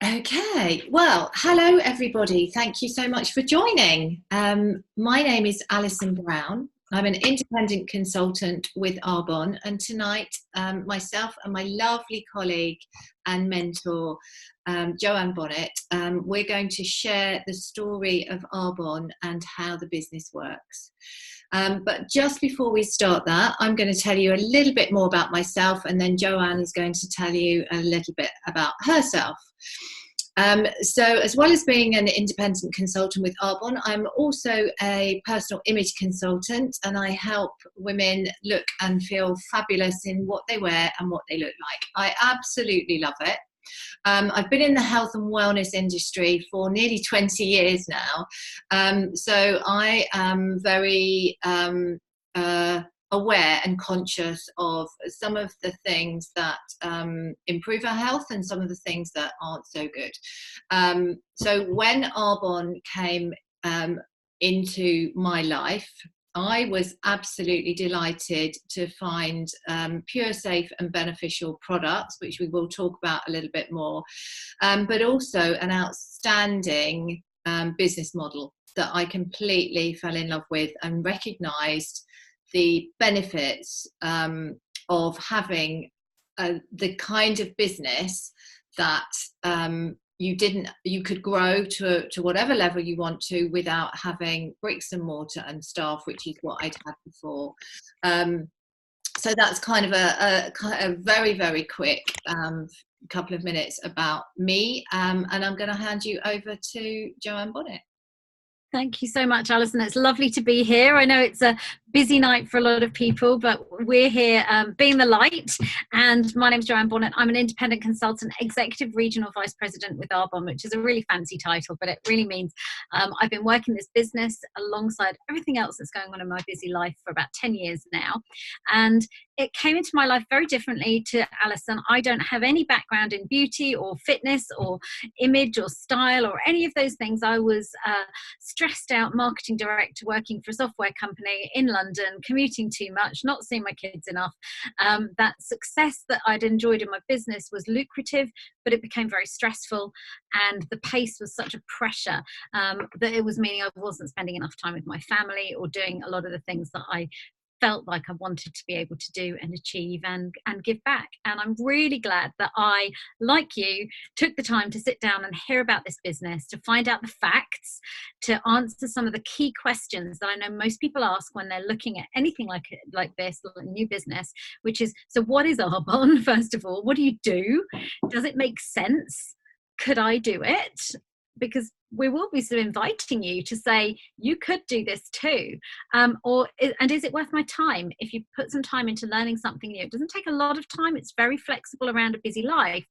Okay, well, hello everybody. Thank you so much for joining. My name is Alison Brown. I'm an independent consultant with Arbonne, and tonight myself and my lovely colleague and mentor, Joanne Bonnett, we're going to share the story of Arbonne and how the business works. But just before we start that, I'm going to tell you a little bit more about myself, and then Joanne is going to tell you a little bit about herself. So as well as being an independent consultant with Arbonne, I'm also a personal image consultant, and I help women look and feel fabulous in what they wear and what they look like. I absolutely love it. I've been in the health and wellness industry for nearly 20 years now, so I am very aware and conscious of some of the things that improve our health and some of the things that aren't so good. So when Arbonne came into my life, I was absolutely delighted to find pure, safe and beneficial products, which we will talk about a little bit more, but also an outstanding business model that I completely fell in love with and recognised the benefits of having the kind of business that you could grow to whatever level you want to without having bricks and mortar and staff, which is what I'd had before. So that's kind of a very, very quick couple of minutes about me, and I'm going to hand you over to Joanne Bonnett. Thank you so much, Alison. It's lovely to be here. I know it's a busy night for a lot of people, but we're here being the light. And my name is Joanne Bonnett. I'm an independent consultant, executive regional vice president with Arbonne, which is a really fancy title, but it really means I've been working this business alongside everything else that's going on in my busy life for about 10 years now. And it came into my life very differently to Alison. I don't have any background in beauty or fitness or image or style or any of those things. I was stressed out marketing director working for a software company in London, commuting too much, not seeing my kids enough. That success that I'd enjoyed in my business was lucrative, but it became very stressful, and the pace was such a pressure that it was meaning I wasn't spending enough time with my family or doing a lot of the things that I felt like I wanted to be able to do and achieve and give back. And I'm really glad that I, like you, took the time to sit down and hear about this business, to find out the facts, to answer some of the key questions that I know most people ask when they're looking at anything like this, like a new business, which is, so what is Arbonne, first of all? What do you do? Does it make sense? Could I do it? Because we will be sort of inviting you to say, you could do this too. And is it worth my time? If you put some time into learning something new, it doesn't take a lot of time. It's very flexible around a busy life,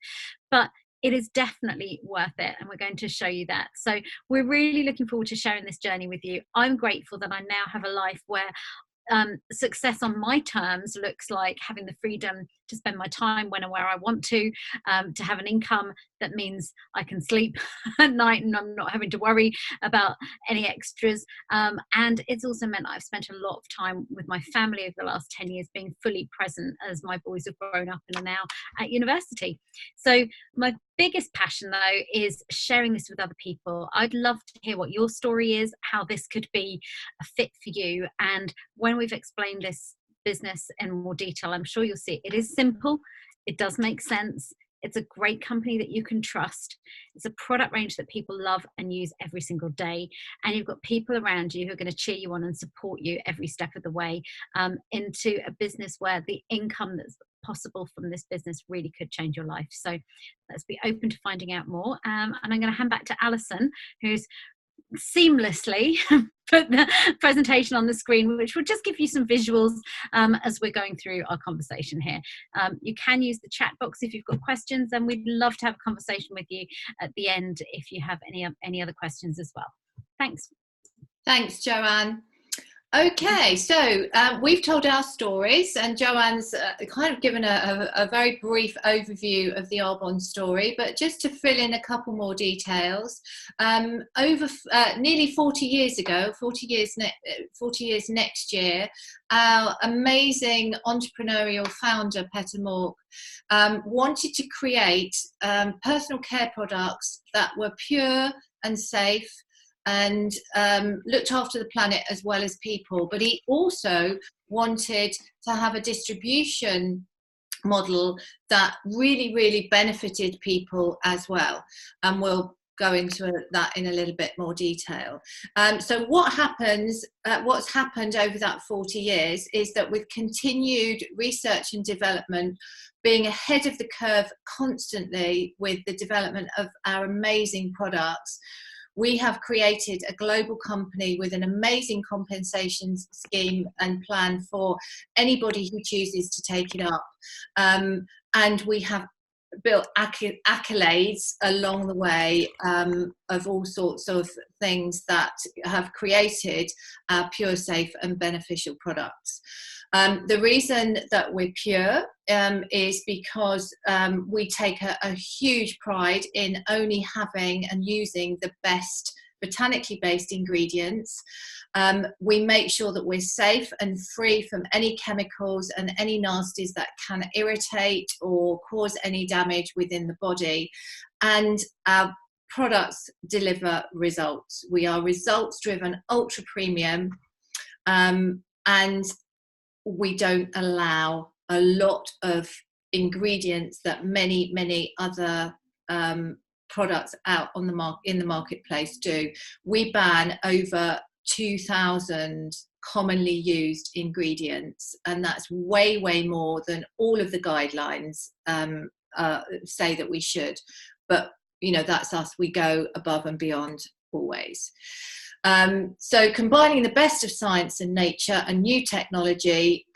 but it is definitely worth it. And we're going to show you that. So we're really looking forward to sharing this journey with you. I'm grateful that I now have a life where success on my terms looks like having the freedom to spend my time when and where I want to have an income that means I can sleep at night and I'm not having to worry about any extras. And it's also meant I've spent a lot of time with my family over the last 10 years, being fully present as my boys have grown up and are now at university. So my biggest passion, though, is sharing this with other people. I'd love to hear what your story is, how this could be a fit for you. And when we've explained this business in more detail, I'm sure you'll see it is simple. It does make sense. It's a great company that you can trust. It's a product range that people love and use every single day. And you've got people around you who are going to cheer you on and support you every step of the way into a business where the income that's possible from this business really could change your life. So let's be open to finding out more. And I'm going to hand back to Alison, who's seamlessly put the presentation on the screen, which will just give you some visuals as we're going through our conversation here. You can use the chat box if you've got questions, and we'd love to have a conversation with you at the end if you have any other questions as well. Thanks. Thanks, Joanne. Okay, so we've told our stories, and Joanne's kind of given a very brief overview of the Arbonne story, but just to fill in a couple more details, over nearly 40 years ago, 40 years next year, our amazing entrepreneurial founder, Petter Mork, wanted to create personal care products that were pure and safe and looked after the planet as well as people. But he also wanted to have a distribution model that really, really benefited people as well. And we'll go into that in a little bit more detail. So what's happened over that 40 years is that with continued research and development, being ahead of the curve constantly with the development of our amazing products, we have created a global company with an amazing compensation scheme and plan for anybody who chooses to take it up. And we have built accolades along the way of all sorts of things that have created pure, safe and beneficial products. The reason that we're pure is because we take a huge pride in only having and using the best botanically based ingredients. We make sure that we're safe and free from any chemicals and any nasties that can irritate or cause any damage within the body. And our products deliver results. We are results driven, ultra premium, and we don't allow a lot of ingredients that many other products out on in the marketplace do. We ban over 2,000 commonly used ingredients, and that's way more than all of the guidelines say that we should. But that's us. We go above and beyond always. So combining the best of science and nature and new technology,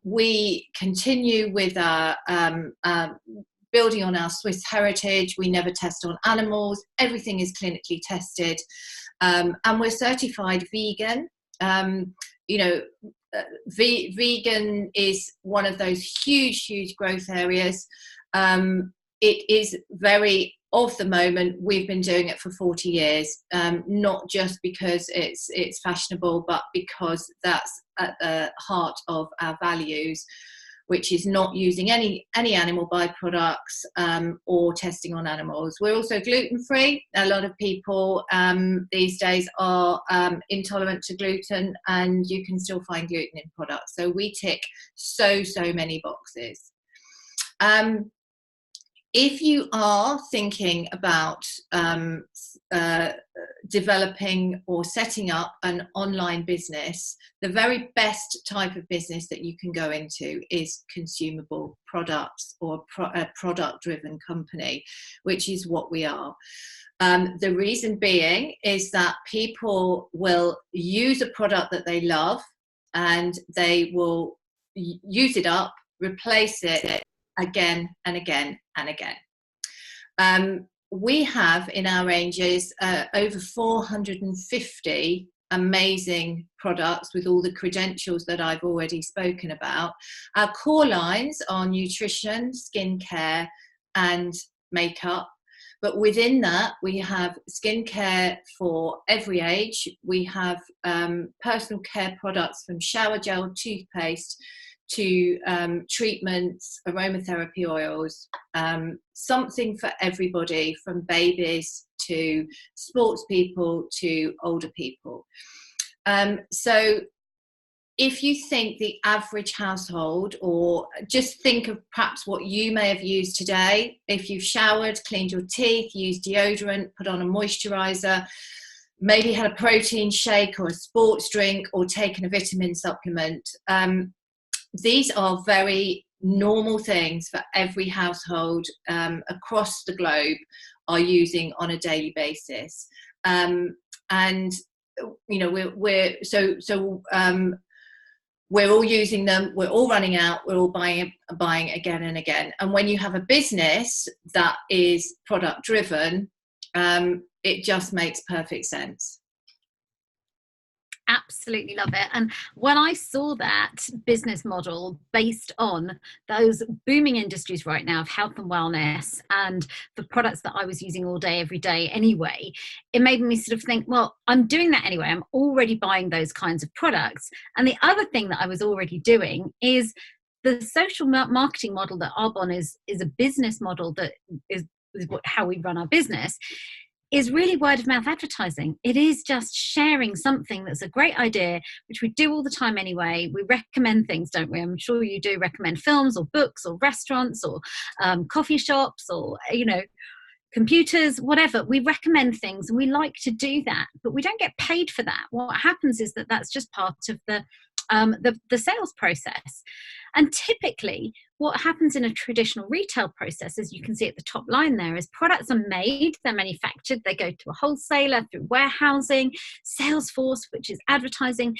we continue with our building on our Swiss heritage. We never test on animals. Everything is clinically tested. And we're certified vegan. Vegan is one of those huge growth areas. It is very of the moment. We've been doing it for 40 years, not just because it's fashionable, but because that's at the heart of our values, which is not using any animal byproducts or testing on animals. We're also gluten-free. A lot of people these days are intolerant to gluten, and you can still find gluten in products. So we tick so many boxes. If you are thinking about developing or setting up an online business, the very best type of business that you can go into is consumable products or a product-driven company, which is what we are. The reason being is that people will use a product that they love and they will use it up, replace it again and again and again. We have in our ranges over 450 amazing products with all the credentials that I've already spoken about. Our core lines are nutrition, skincare and makeup. But within that, we have skincare for every age. We have personal care products from shower gel, toothpaste, to treatments, aromatherapy oils, something for everybody, from babies to sports people to older people. So if you think the average household, or just think of perhaps what you may have used today, if you've showered, cleaned your teeth, used deodorant, put on a moisturizer, maybe had a protein shake or a sports drink, or taken a vitamin supplement, these are very normal things for every household across the globe are using on a daily basis. And we're all using them, we're all running out, we're all buying again and again. And when you have a business that is product driven, it just makes perfect sense. Absolutely love it. And when I saw that business model based on those booming industries right now of health and wellness and the products that I was using all day, every day anyway, it made me sort of think, well, I'm doing that anyway. I'm already buying those kinds of products. And the other thing that I was already doing is the social marketing model that Arbonne is a business model that is how we run our business, is really word of mouth advertising. It is just sharing something that's a great idea, which we do all the time anyway. We recommend things, don't we? I'm sure you do recommend films or books or restaurants or coffee shops or, computers, whatever. We recommend things and we like to do that, but we don't get paid for that. What happens is that that's just part of the sales process. And typically what happens in a traditional retail process, as you can see at the top line there, is products are made, they're manufactured, they go to a wholesaler through warehousing, Salesforce, which is advertising,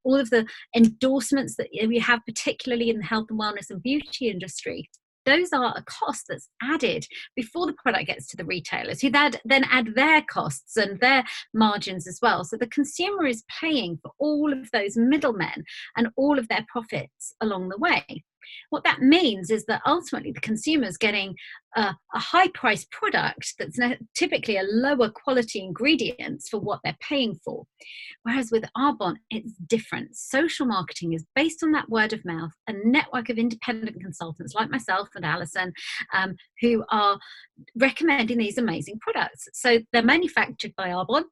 all of the endorsements that we have, particularly in the health and wellness and beauty industry. Those are a cost that's added before the product gets to the retailers, who then add their costs and their margins as well. So the consumer is paying for all of those middlemen and all of their profits along the way. What that means is that ultimately the consumer is getting a high priced product that's typically a lower quality ingredients for what they're paying for. Whereas with Arbonne, it's different. Social marketing is based on that word of mouth, a network of independent consultants like myself and Alison, who are recommending these amazing products. So they're manufactured by Arbonne.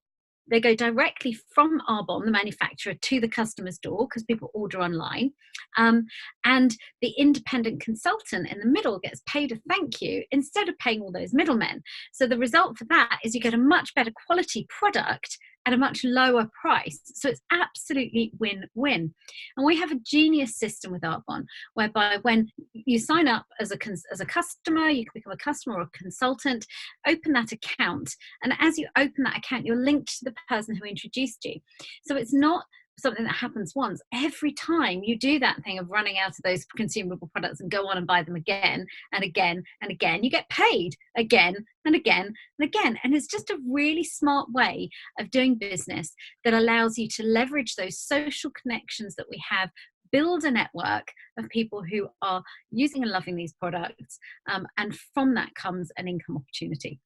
They go directly from Arbonne, the manufacturer, to the customer's door because people order online. And the independent consultant in the middle gets paid a thank you instead of paying all those middlemen. So the result for that is you get a much better quality product at a much lower price. So it's absolutely win-win. And we have a genius system with Arbonne, whereby when you sign up as a customer, you can become a customer or a consultant, open that account. And as you open that account, you're linked to the person who introduced you. So it's not something that happens once. Every time you do that thing of running out of those consumable products and go on and buy them again and again and again, you get paid again and again and again. And it's just a really smart way of doing business that allows you to leverage those social connections that we have, build a network of people who are using and loving these products, and from that comes an income opportunity.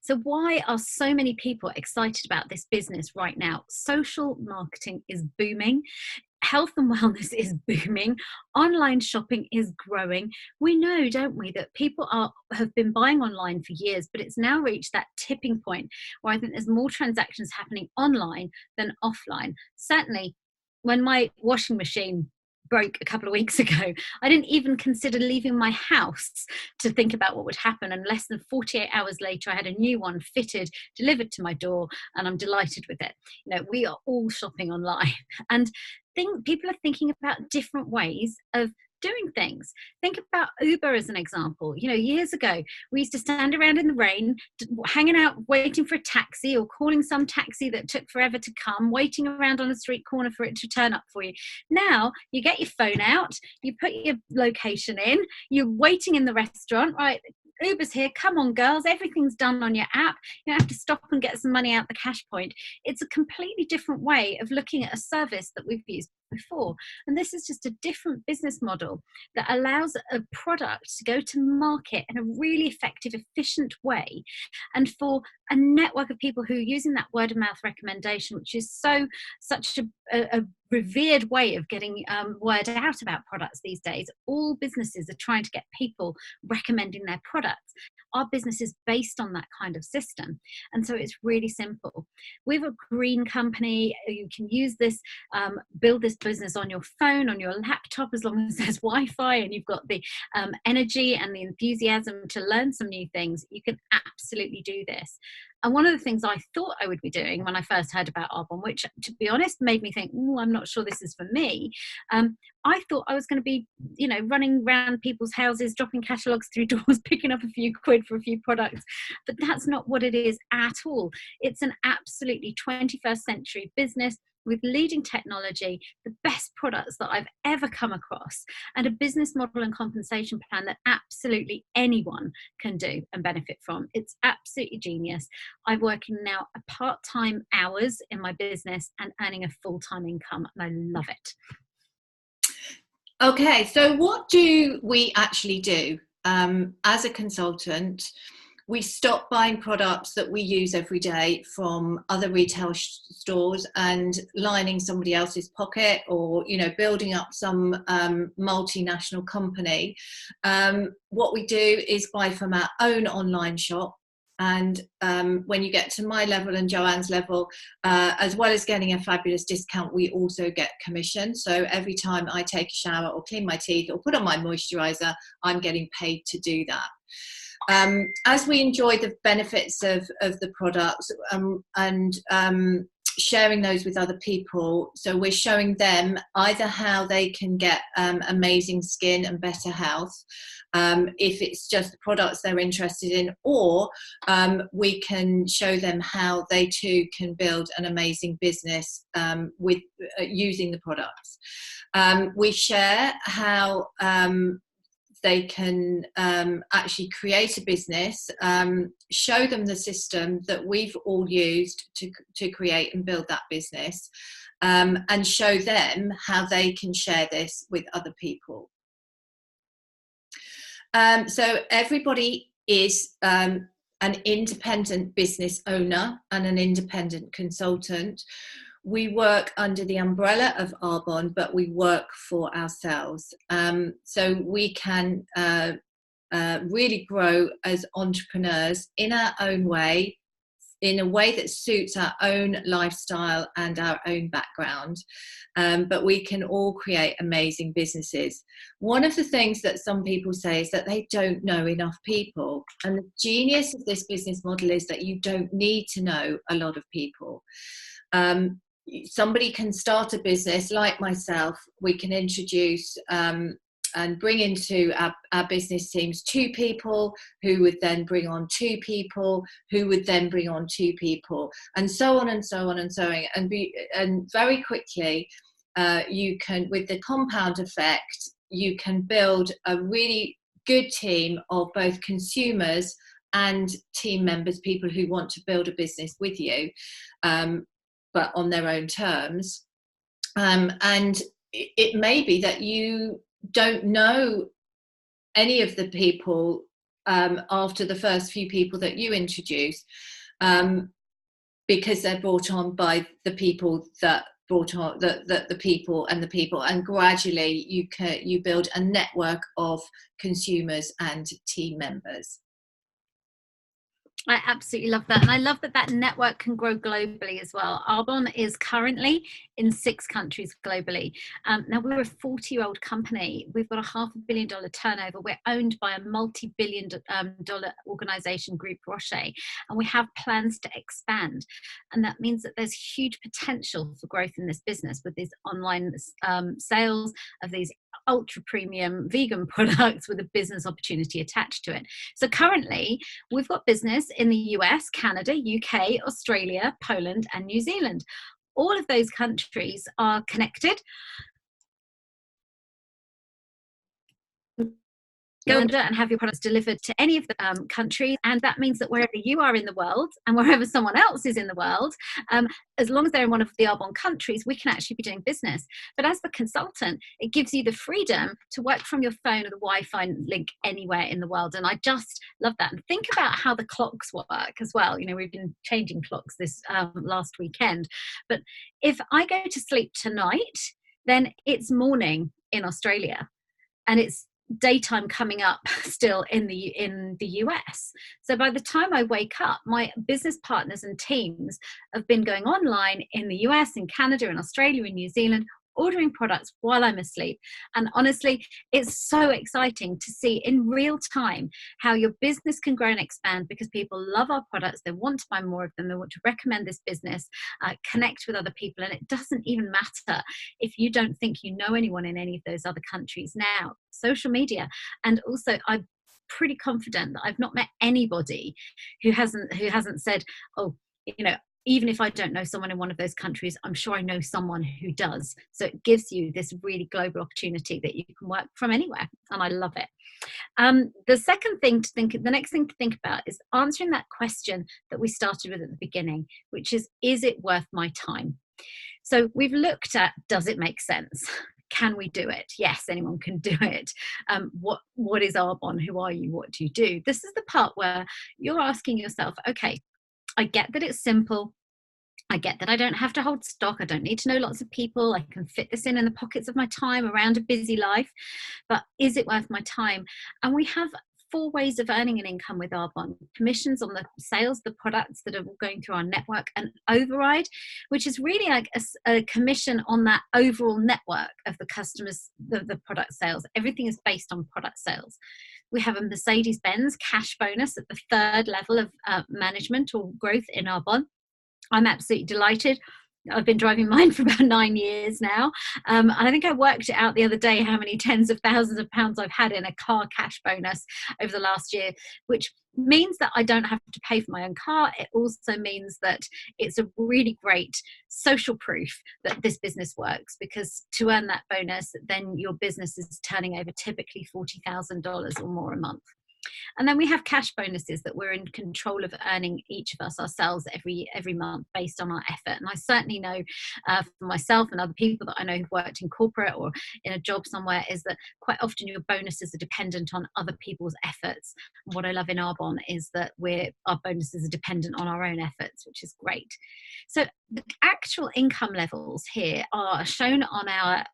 So why are so many people excited about this business right now? Social marketing is booming. Health and wellness is booming. Online shopping is growing. We know, don't we, that people have been buying online for years, but it's now reached that tipping point where I think there's more transactions happening online than offline. Certainly, when my washing machine broke a couple of weeks ago, I didn't even consider leaving my house to think about what would happen. And less than 48 hours later, I had a new one fitted, delivered to my door, and I'm delighted with it. We are all shopping online, and people are thinking about different ways of doing things. Think about Uber as an example. Years ago, we used to stand around in the rain, hanging out, waiting for a taxi or calling some taxi that took forever to come, waiting around on a street corner for it to turn up for you. Now, you get your phone out, you put your location in, you're waiting in the restaurant, right? Uber's here, come on girls, everything's done on your app. You don't have to stop and get some money out the cash point. It's a completely different way of looking at a service that we've used before. And this is just a different business model that allows a product to go to market in a really effective, efficient way. And for a network of people who are using that word of mouth recommendation, which is such a revered way of getting word out about products these days. All businesses are trying to get people recommending their products. Our business is based on that kind of system. And so it's really simple. We're a green company. You can use this, build this business on your phone, on your laptop, as long as there's Wi-Fi and you've got the energy and the enthusiasm to learn some new things. You can absolutely do this. And one of the things I thought I would be doing when I first heard about Arbonne, which to be honest made me think, I'm not sure this is for me. I thought I was going to be, running around people's houses, dropping catalogues through doors, picking up a few quid for a few products. But that's not what it is at all. It's an absolutely 21st century business with leading technology, the best products that I've ever come across, and a business model and compensation plan that absolutely anyone can do and benefit from. It's absolutely genius. I'm working now a part-time hours in my business and earning a full-time income, and I love it. Okay, so what do we actually do? As a consultant, we stop buying products that we use every day from other retail stores and lining somebody else's pocket, or building up some multinational company. What we do is buy from our own online shop. And when you get to my level and Joanne's level, as well as getting a fabulous discount, we also get commission. So every time I take a shower or clean my teeth or put on my moisturizer, I'm getting paid to do that. As we enjoy the benefits of the products and sharing those with other people, so we're showing them either how they can get amazing skin and better health, if it's just the products they're interested in, or we can show them how they too can build an amazing business with using the products. We share how they can actually create a business, show them the system that we've all used to create and build that business, and show them how they can share this with other people. So everybody is an independent business owner and an independent consultant. We work under the umbrella of Arbonne, but we work for ourselves. So we can really grow as entrepreneurs in our own way, in a way that suits our own lifestyle and our own background. But we can all create amazing businesses. One of the things that some people say is that they don't know enough people. And the genius of this business model is that you don't need to know a lot of people. Somebody can start a business like myself. We can introduce and bring into our business teams 2 people who would then bring on 2 people who would then bring on 2 people, and so on and so on and so on. And very quickly, you can, with the compound effect, you can build a really good team of both consumers and team members, people who want to build a business with you, but on their own terms. And it may be that you don't know any of the people after the first few people that you introduce, because they're brought on by the people that brought on the people, and gradually you build a network of consumers and team members. I absolutely love that. And I love that that network can grow globally as well. Arbonne is currently in 6 countries globally. Now, we're a 40-year-old company. We've got a $500 million turnover. We're owned by a multi-billion dollar organization, Group Rocher, and we have plans to expand. And that means that there's huge potential for growth in this business with these online sales of these ultra premium vegan products with a business opportunity attached to it. So currently we've got business in the US, Canada, UK, Australia, Poland, and New Zealand. All of those countries are connected. Go and have your products delivered to any of the countries, and that means that wherever you are in the world and wherever someone else is in the world, as long as they're in one of the Arbonne countries, we can actually be doing business. But as the consultant, it gives you the freedom to work from your phone or the Wi-Fi link anywhere in the world, and I just love that. And think about how the clocks work as well. You know, we've been changing clocks this last weekend, but if I go to sleep tonight, then it's morning in Australia, and it's daytime coming up still in the US. So by the time I wake up, my business partners and teams have been going online in the US, in Canada, in Australia, in New Zealand, ordering products while I'm asleep. And honestly, it's so exciting to see in real time how your business can grow and expand, because people love our products, they want to buy more of them, they want to recommend this business, connect with other people, and it doesn't even matter if you don't think you know anyone in any of those other countries now. Social media. And also, I'm pretty confident that I've not met anybody who hasn't said, oh, you know, even if I don't know someone in one of those countries, I'm sure I know someone who does. So it gives you this really global opportunity that you can work from anywhere. And I love it. The next thing to think about is answering that question that we started with at the beginning, which is it worth my time? So we've looked at, does it make sense? Can we do it? Yes, anyone can do it. What is Arbonne? Who are you? What do you do? This is the part where you're asking yourself, okay, I get that it's simple. I get that I don't have to hold stock. I don't need to know lots of people. I can fit this in the pockets of my time around a busy life. But is it worth my time? And we have 4 ways of earning an income with Arbonne: commissions on the sales, the products that are going through our network, and override, which is really like a commission on that overall network of the customers, the product sales. Everything is based on product sales. We have a Mercedes-Benz cash bonus at the 3rd level of management or growth in Arbonne. I'm absolutely delighted. I've been driving mine for about 9 years now. And I think I worked it out the other day how many tens of thousands of pounds I've had in a car cash bonus over the last year, which means that I don't have to pay for my own car. It also means that it's a really great social proof that this business works, because to earn that bonus, then your business is turning over typically $40,000 or more a month. And then we have cash bonuses that we're in control of earning, each of us ourselves, every month based on our effort. And I certainly know for myself and other people that I know who've worked in corporate or in a job somewhere, is that quite often your bonuses are dependent on other people's efforts. And what I love in Arbonne is that our bonuses are dependent on our own efforts, which is great. So the actual income levels here are shown on our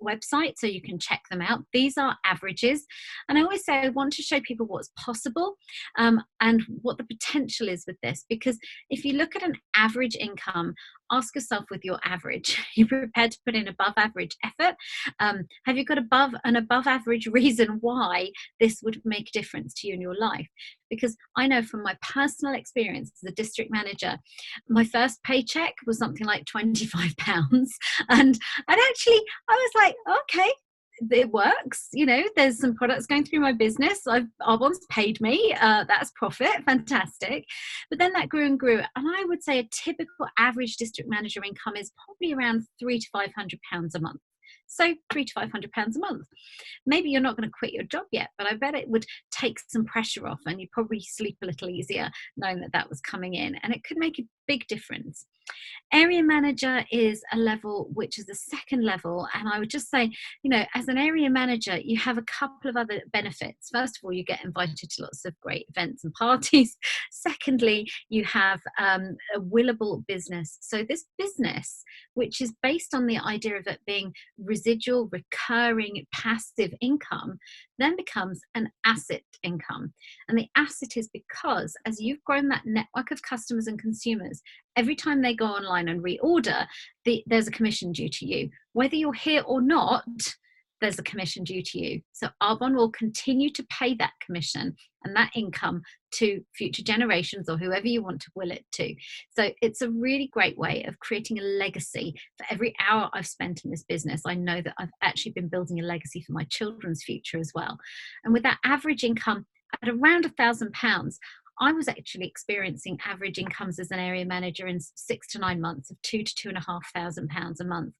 website, so you can check them out. These are averages. And I always say I want to show people what's possible and what the potential is with this, because if you look at an average income, ask yourself, with your average, you're prepared to put in above average effort? Have you got an above average reason why this would make a difference to you in your life? Because I know from my personal experience as a district manager, my first paycheck was something like £25. And actually I was like, okay, it works. There's some products going through my business. Arbonne's paid me. That's profit. Fantastic. But then that grew and grew. And I would say a typical average district manager income is probably around £300 to £500 a month. So £300 to £500 a month. Maybe you're not going to quit your job yet, but I bet it would take some pressure off, and you probably sleep a little easier knowing that was coming in, and it could make a big difference. Area manager is a level which is the 2nd level, and I would just say, as an area manager, you have a couple of other benefits. First of all, you get invited to lots of great events and parties. Secondly, you have a willable business. So this business, which is based on the idea of it being residual, recurring, passive income, then becomes an asset income. And the asset is because as you've grown that network of customers and consumers, every time they go online and reorder, there's a commission due to you. Whether you're here or not, there's a commission due to you. So Arbonne will continue to pay that commission and that income to future generations, or whoever you want to will it to. So it's a really great way of creating a legacy. For every hour I've spent in this business, I know that I've actually been building a legacy for my children's future as well. And with that average income at around £1,000, I was actually experiencing average incomes as an area manager in 6 to 9 months of £2,000 to £2,500 a month.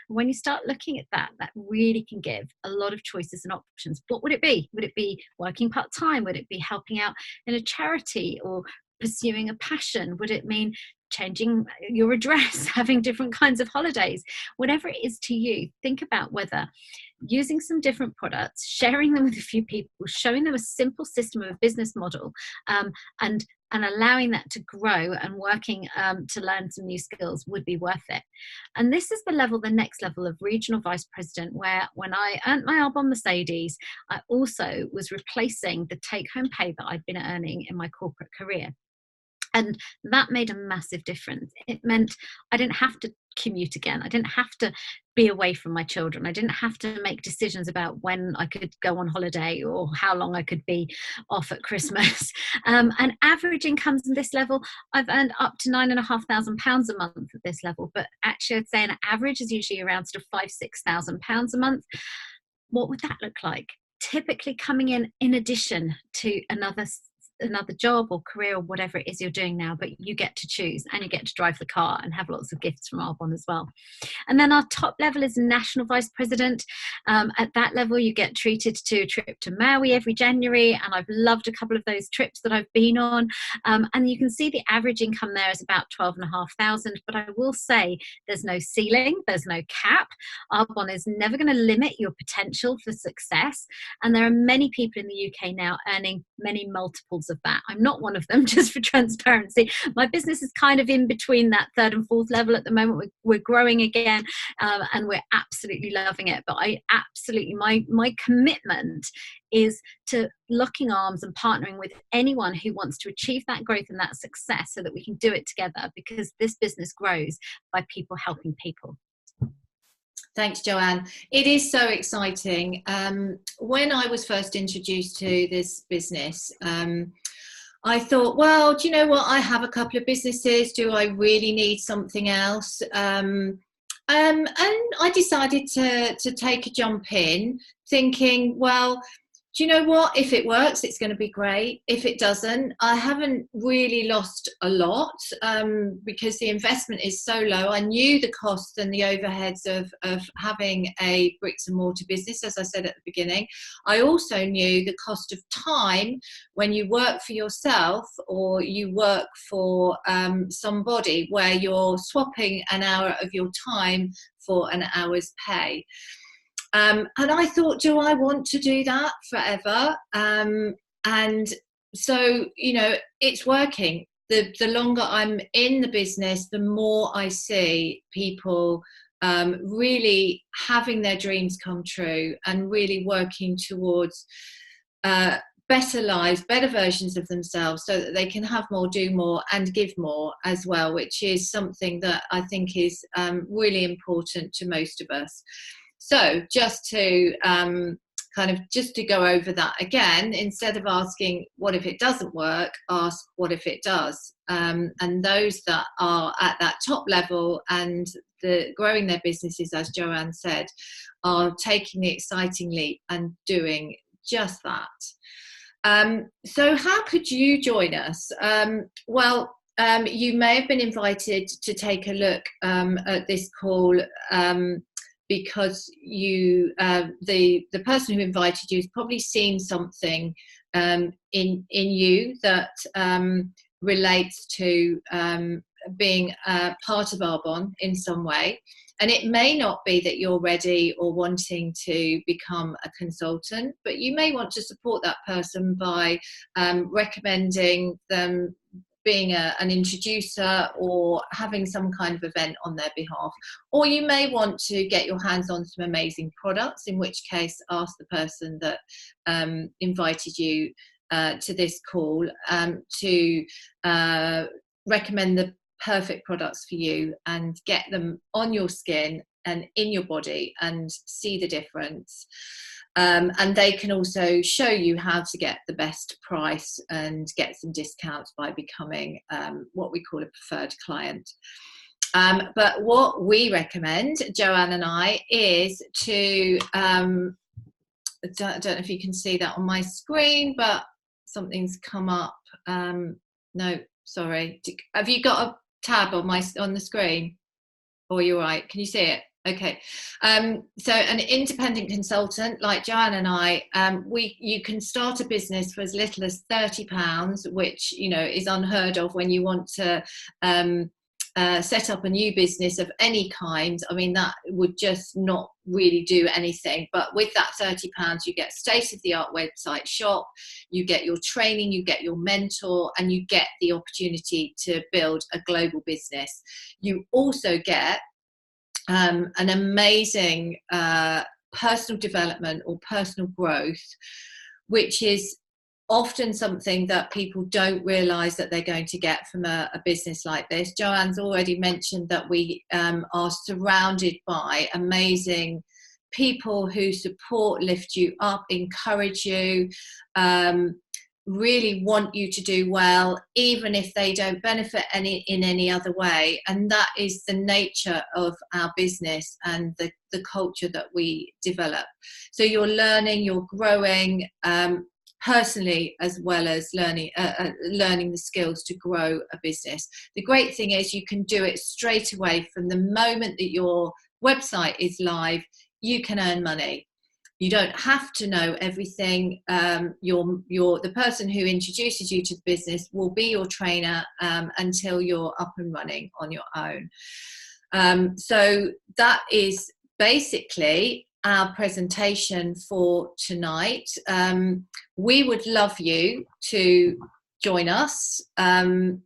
When you start looking at that really can give a lot of choices and options. What would it be? Would it be working part-time? Would it be helping out in a charity or pursuing a passion? Would it mean changing your address, having different kinds of holidays? Whatever it is to you, think about whether using some different products, sharing them with a few people, showing them a simple system of a business model, and allowing that to grow and working to learn some new skills would be worth it. And this is the next level of regional vice president, where when I earned my Arbonne Mercedes, I also was replacing the take-home pay that I'd been earning in my corporate career. And that made a massive difference. It meant I didn't have to commute again. I didn't have to be away from my children. I didn't have to make decisions about when I could go on holiday or how long I could be off at Christmas. And average incomes at this level, I've earned up to £9,500 a month at this level. But actually, I'd say an average is usually around sort of £5,000 to £6,000 a month. What would that look like? Typically coming in addition to another another job or career or whatever it is you're doing now, but you get to choose, and you get to drive the car and have lots of gifts from Arbonne as well. And then our top level is national vice president. At that level, you get treated to a trip to Maui every January, and I've loved a couple of those trips that I've been on. And you can see the average income there is about 12,500. But I will say there's no ceiling, there's no cap. Arbonne is never going to limit your potential for success. And there are many people in the UK now earning many multiples of that. I'm not one of them, just for transparency. My business is kind of in between that third and fourth level at the moment. We're growing again, and we're absolutely loving it. But I absolutely, my commitment is to locking arms and partnering with anyone who wants to achieve that growth and that success, so that we can do it together, because this business grows by people helping people. Thanks, Joanne. It is so exciting. When I was first introduced to this business, I thought, well, do you know what? I have a couple of businesses. Do I really need something else? And I decided to take a jump in, thinking, well, do you know what? If it works, it's going to be great. If it doesn't, I haven't really lost a lot, because the investment is so low. I knew the costs and the overheads of having a bricks and mortar business, as I said at the beginning. I also knew the cost of time when you work for yourself or you work for somebody, where you're swapping an hour of your time for an hour's pay. And I thought, do I want to do that forever? And so, you know, it's working. The longer I'm in the business, the more I see people really having their dreams come true and really working towards better lives, better versions of themselves, so that they can have more, do more, and give more as well, which is something that I think is really important to most of us. So just to just to go over that again, instead of asking what if it doesn't work, ask what if it does. And those that are at that top level and growing their businesses, as Joanne said, are taking the exciting leap and doing just that. So how could you join us? You may have been invited to take a look at this call, because you, the person who invited you has probably seen something in you that relates to being part of Arbonne in some way. And it may not be that you're ready or wanting to become a consultant, but you may want to support that person by recommending them being an introducer or having some kind of event on their behalf. Or you may want to get your hands on some amazing products, in which case ask the person that invited you to this call to recommend the perfect products for you and get them on your skin and in your body and see the difference. And they can also show you how to get the best price and get some discounts by becoming what we call a preferred client. But what we recommend, Joanne and I, is to, I don't know if you can see that on my screen, but something's come up. No, sorry. Have you got a tab on the screen? Or you're right, can you see it? Okay, so an independent consultant like Joanne and I, you can start a business for as little as £30, which, you know, is unheard of when you want to set up a new business of any kind. I mean, that would just not really do anything. But with that £30, you get state-of-the-art website shop, you get your training, you get your mentor, and you get the opportunity to build a global business. You also get an amazing personal development or personal growth, which is often something that people don't realize that they're going to get from a business like this. Joanne's already mentioned that we are surrounded by amazing people who support, lift you up, encourage you, really want you to do well, even if they don't benefit in any other way. And that is the nature of our business and the culture that we develop. So you're learning, you're growing, personally, as well as learning the skills to grow a business. The great thing is you can do it straight away from the moment that your website is live. You can earn money. You don't have to know everything. The person who introduces you to the business will be your trainer until you're up and running on your own. So that is basically our presentation for tonight. We would love you to join us, and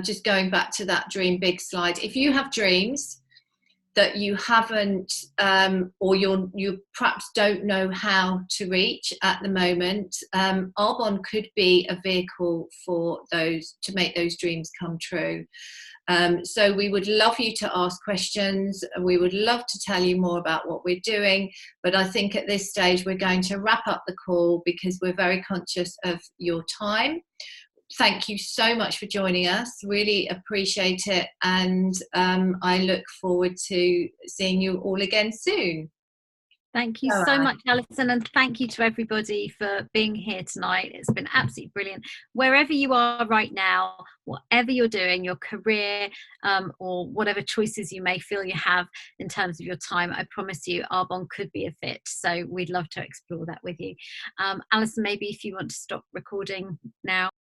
just going back to that dream big slide, if you have dreams that you haven't, or you perhaps don't know how to reach at the moment, Arbonne could be a vehicle for those, to make those dreams come true. So we would love you to ask questions. We would love to tell you more about what we're doing, but I think at this stage we're going to wrap up the call because we're very conscious of your time. Thank you so much for joining us. Really appreciate it. And I look forward to seeing you all again soon. Thank you so much, Alison, and thank you to everybody for being here tonight. It's been absolutely brilliant. Wherever you are right now, whatever you're doing, your career, or whatever choices you may feel you have in terms of your time, I promise you Arbonne could be a fit. So we'd love to explore that with you. Alison, maybe if you want to stop recording now.